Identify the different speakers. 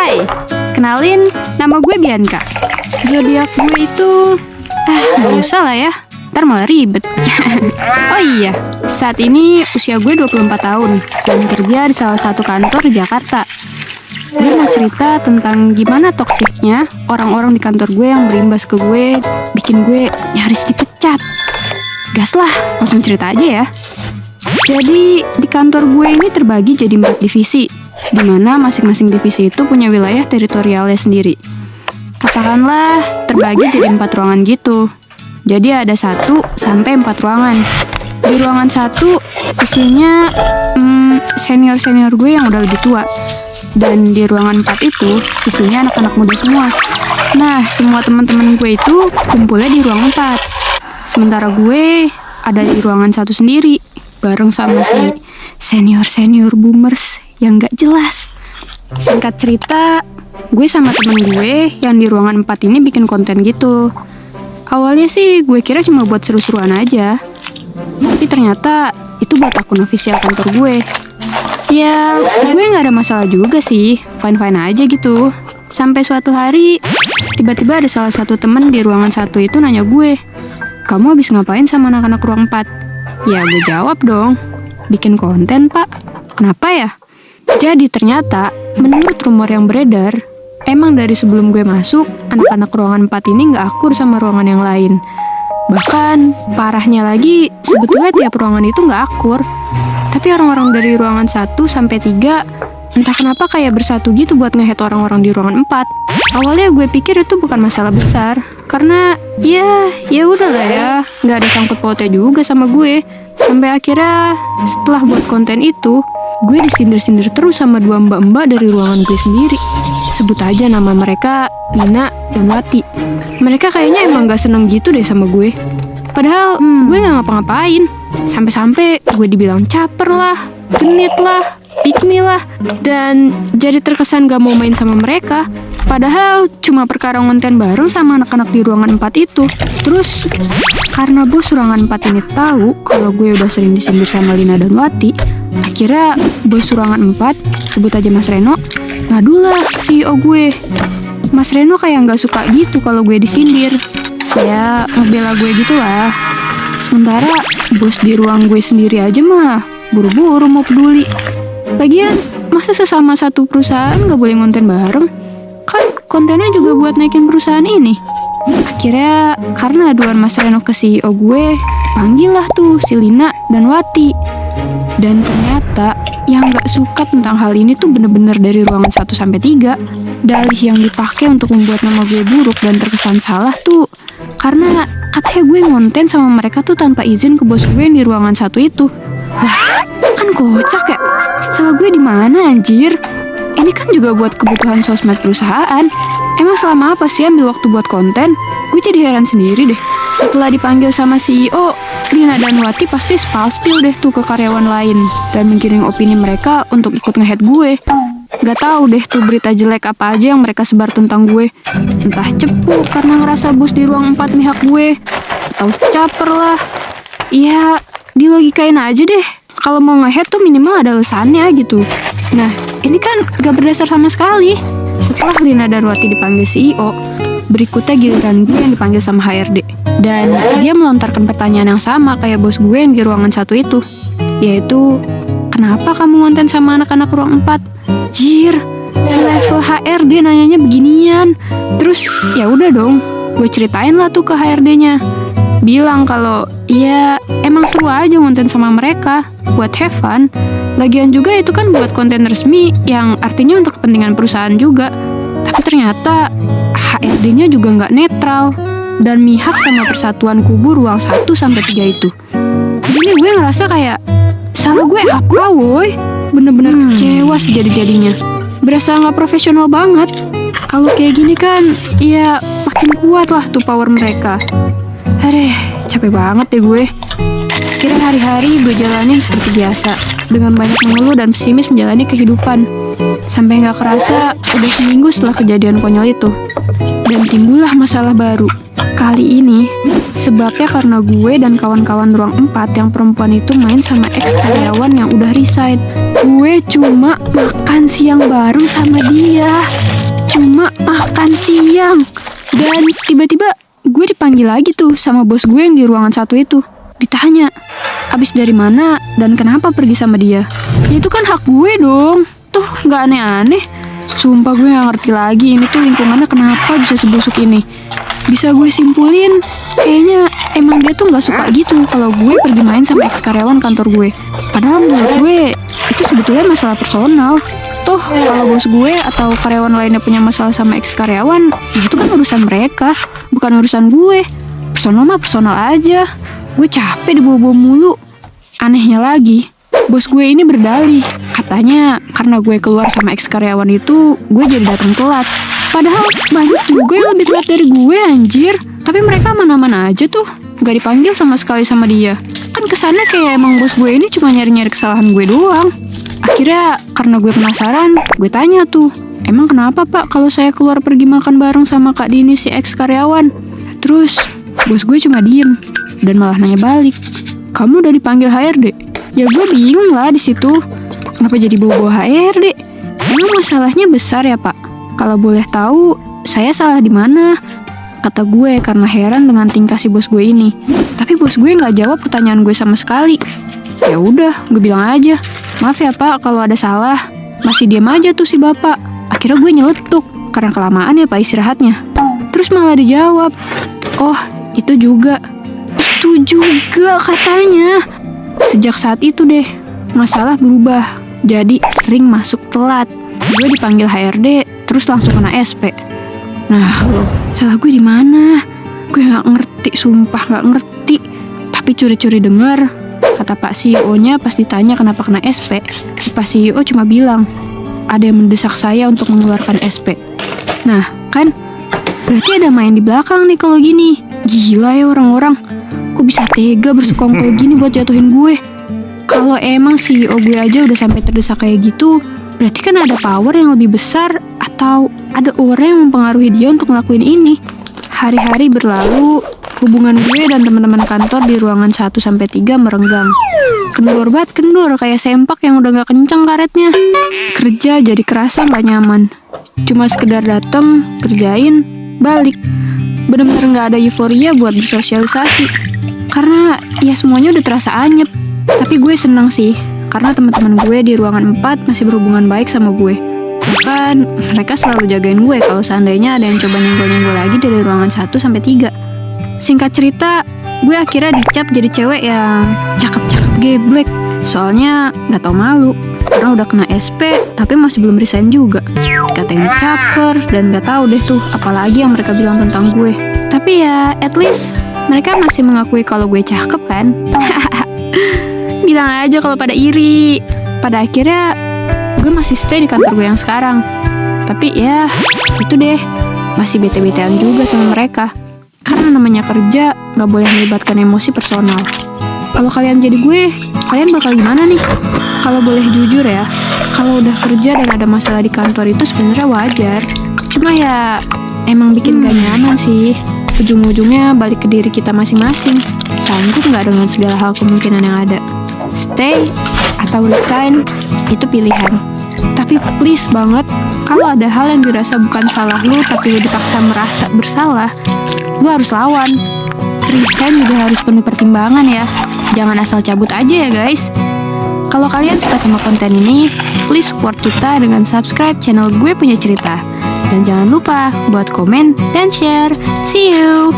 Speaker 1: Hai, kenalin, nama gue Bianca. Zodiak gue itu... gak usah lah ya, ntar malah ribet. Oh iya, saat ini usia gue 24 tahun dan kerja di salah satu kantor di Jakarta. Gue mau cerita tentang gimana toksiknya orang-orang di kantor gue yang berimbas ke gue, bikin gue nyaris dipecat. Gas lah, langsung cerita aja ya. Jadi, di kantor gue ini terbagi jadi 4 divisi, di mana masing-masing divisi itu punya wilayah teritorialnya sendiri. Katakanlah terbagi jadi 4 ruangan gitu. Jadi ada 1 sampai 4 ruangan. Di ruangan 1 isinya senior-senior gue yang udah lebih tua. Dan di ruangan 4 itu isinya anak-anak muda semua. Nah, semua teman-teman gue itu kumpulnya di ruang 4. Sementara gue ada di ruangan 1 sendiri, bareng sama si senior-senior boomers yang gak jelas. Singkat cerita, gue sama temen gue yang di ruangan 4 ini bikin konten gitu. Awalnya sih gue kira cuma buat seru-seruan aja, tapi ternyata itu buat akun official kantor gue. Ya, gue gak ada masalah juga sih, fine-fine aja gitu. Sampai suatu hari, tiba-tiba ada salah satu temen di ruangan 1 itu nanya gue, "Kamu habis ngapain sama anak-anak ruang 4? Ya gue jawab dong, "Bikin konten pak." Kenapa ya? Jadi ternyata, menurut rumor yang beredar, emang dari sebelum gue masuk, anak-anak ruangan 4 ini gak akur sama ruangan yang lain. Bahkan, parahnya lagi, sebetulnya tiap ruangan itu gak akur. Tapi orang-orang dari ruangan 1 sampai 3, entah kenapa kayak bersatu gitu buat ngehead orang-orang di ruangan 4. Awalnya gue pikir itu bukan masalah besar, karena ya udahlah ya, gak ada sangkut pautnya juga sama gue. Sampai akhirnya setelah buat konten itu, gue disindir-sindir terus sama 2 mbak-mbak dari ruangan gue sendiri. Sebut aja nama mereka, Lina dan Wati. Mereka kayaknya emang gak seneng gitu deh sama gue. Padahal gue gak ngapa-ngapain. Sampai-sampai gue dibilang caper lah, genit lah, pick me lah, dan jadi terkesan gak mau main sama mereka. Padahal cuma perkara konten bareng sama anak-anak di ruangan 4 itu. Terus karena bos ruangan 4 ini tahu kalau gue udah sering disindir sama Lina dan Wati, akhirnya bos ruangan 4, sebut aja Mas Reno, ngadulah ke CEO gue. Mas Reno kayak gak suka gitu kalau gue disindir. Ya ngebela gue gitulah. Sementara bos di ruang gue sendiri aja mah buru-buru mau peduli. Lagian masa sesama satu perusahaan gak boleh konten bareng? Kan kontennya juga buat naikin perusahaan ini. Akhirnya karena aduan Mas Reno ke CEO gue, panggil lah tuh si Lina dan Wati. Dan ternyata yang gak suka tentang hal ini tuh bener-bener dari ruangan 1 sampai 3. Dalih yang dipakai untuk membuat nama gue buruk dan terkesan salah tuh karena katanya gue ngonten sama mereka tuh tanpa izin ke bos gue yang di ruangan 1 itu. Lah, kan kocak ya? Salah gue di mana anjir? Ini kan juga buat kebutuhan sosmed perusahaan. Emang selama apa sih ambil waktu buat konten? Gue jadi heran sendiri deh. Setelah dipanggil sama CEO, Lina dan Wati pasti spill deh tuh ke karyawan lain dan menggiring opini mereka untuk ikut ngehead gue. Gak tahu deh tuh berita jelek apa aja yang mereka sebar tentang gue. Entah cepu karena ngerasa bos di ruang 4 mihak gue, atau caper lah. Ya, dilogikain aja deh. Kalau mau ngehead tuh minimal ada alasannya gitu. Nah, ini kan gak berdasar sama sekali. Setelah Lina dan Wati dipanggil CEO, berikutnya giliran gue yang dipanggil sama HRD. Dan dia melontarkan pertanyaan yang sama kayak bos gue yang di ruangan 1 itu, yaitu, "Kenapa kamu ngonten sama anak-anak ruang 4? Jir, selevel HRD nanyanya beginian. Terus ya udah dong, gue ceritain lah tuh ke HRD-nya. Bilang kalau ya emang seru aja ngonten sama mereka buat have fun. Lagian juga itu kan buat konten resmi yang artinya untuk kepentingan perusahaan juga. Tapi ternyata HRD-nya juga nggak netral dan mihak sama persatuan kubu ruang 1 sampai 3 itu. Di sini gue ngerasa kayak salah gue apa woi? Bener-bener kecewa sejadi-jadinya. Berasa nggak profesional banget. Kalau kayak gini kan, ya makin kuat lah tuh power mereka. Aduh, capek banget deh gue. Kira hari-hari gue jalanin seperti biasa, dengan banyak mengeluh dan pesimis menjalani kehidupan. Sampai nggak kerasa, udah seminggu setelah kejadian konyol itu. Dan timbullah masalah baru. Kali ini, sebabnya karena gue dan kawan-kawan ruang 4 yang perempuan itu main sama ex-karyawan yang udah resign. Gue cuma makan siang bareng sama dia. siang. Dan tiba-tiba gue dipanggil lagi tuh sama bos gue yang di ruangan satu itu. Ditanya, abis dari mana dan kenapa pergi sama dia? Ya itu kan hak gue dong. Tuh gak aneh-aneh. Sumpah gue gak ngerti lagi ini tuh lingkungannya kenapa bisa sebusuk ini. Bisa gue simpulin, kayaknya emang dia tuh gak suka gitu kalau gue pergi main sama ex-karyawan kantor gue. Padahal menurut gue itu sebetulnya masalah personal. Tuh kalau bos gue atau karyawan lainnya punya masalah sama ex-karyawan, ya itu kan urusan mereka, bukan urusan gue. Personal mah personal aja. Gue capek dibawa-bawa mulu. Anehnya lagi, bos gue ini berdalih. Katanya karena gue keluar sama ex-karyawan itu, gue jadi datang telat. Padahal banyak juga yang lebih telat dari gue, anjir. Tapi mereka aman-aman aja tuh. Gak dipanggil sama sekali sama dia. Kan kesannya kayak emang bos gue ini cuma nyari-nyari kesalahan gue doang. Akhirnya karena gue penasaran, gue tanya tuh, emang kenapa pak kalau saya keluar pergi makan bareng sama Kak Dini si ex-karyawan? Terus bos gue cuma diem dan malah nanya balik, kamu udah dipanggil HRD? Ya gue bingung lah di situ. Kenapa jadi bawa-bawa HRD? Emang masalahnya besar ya pak? Kalau boleh tahu, saya salah di mana? Kata gue karena heran dengan tingkah si bos gue ini. Tapi bos gue nggak jawab pertanyaan gue sama sekali. Ya udah, gue bilang aja, maaf ya pak kalau ada salah. Masih diam aja tuh si bapak. Akhirnya gue nyeletuk karena kelamaan ya pak istirahatnya. Terus malah dijawab, oh itu juga katanya. Sejak saat itu deh, masalah berubah. Jadi sering masuk telat. Gue dipanggil HRD, terus langsung kena SP. Nah, salah gue di mana? Gue nggak ngerti, sumpah nggak ngerti. Tapi curi-curi dengar, kata Pak CEO-nya pas ditanya kenapa kena SP, si Pak CEO cuma bilang, ada yang mendesak saya untuk mengeluarkan SP. Nah, kan? Berarti ada main di belakang nih kalau gini. Gila ya orang-orang. Kok bisa tega bersekongkol gini buat jatuhin gue? Kalau emang CEO gue aja udah sampai terdesak kayak gitu, berarti kan ada power yang lebih besar atau ada orang yang mempengaruhi dia untuk ngelakuin ini. Hari-hari berlalu, hubungan gue dan teman-teman kantor di ruangan 1-3 merenggang. Kendur kayak sempak yang udah gak kencang karetnya. Kerja jadi kerasa gak nyaman. Cuma sekedar dateng, kerjain, balik. Bener-bener gak ada euforia buat bersosialisasi. Karena ya semuanya udah terasa anyep. Tapi gue senang sih, karena teman-teman gue di ruangan 4 masih berhubungan baik sama gue. Bahkan mereka selalu jagain gue kalau seandainya ada yang coba nyenggol-nyenggol lagi dari ruangan 1-3. Singkat cerita, gue akhirnya dicap jadi cewek yang cakep-cakep geblek. Soalnya gak tau malu, karena udah kena SP tapi masih belum resign juga. Dikatain caper dan gak tahu deh tuh apalagi yang mereka bilang tentang gue. Tapi ya at least mereka masih mengakui kalau gue cakep kan. Bilang aja kalau pada iri. Pada akhirnya gue masih stay di kantor gue yang sekarang. Tapi ya itu deh, masih bete-betean juga sama mereka. Karena namanya kerja gak boleh melibatkan emosi personal. Kalau kalian jadi gue, kalian bakal gimana nih? Kalau boleh jujur ya, kalau udah kerja dan ada masalah di kantor itu sebenarnya wajar. Cuma ya emang bikin gak nyaman sih. Ujung-ujungnya balik ke diri kita masing-masing. Sanggup gak dengan segala hal kemungkinan yang ada? Stay atau resign, itu pilihan. Tapi please banget, kalau ada hal yang dirasa bukan salah lu tapi lu dipaksa merasa bersalah, lu harus lawan. Resign juga harus penuh pertimbangan ya. Jangan asal cabut aja ya guys. Kalau kalian suka sama konten ini, please support kita dengan subscribe channel Gue Punya Cerita. Dan jangan lupa buat komen dan share. See you!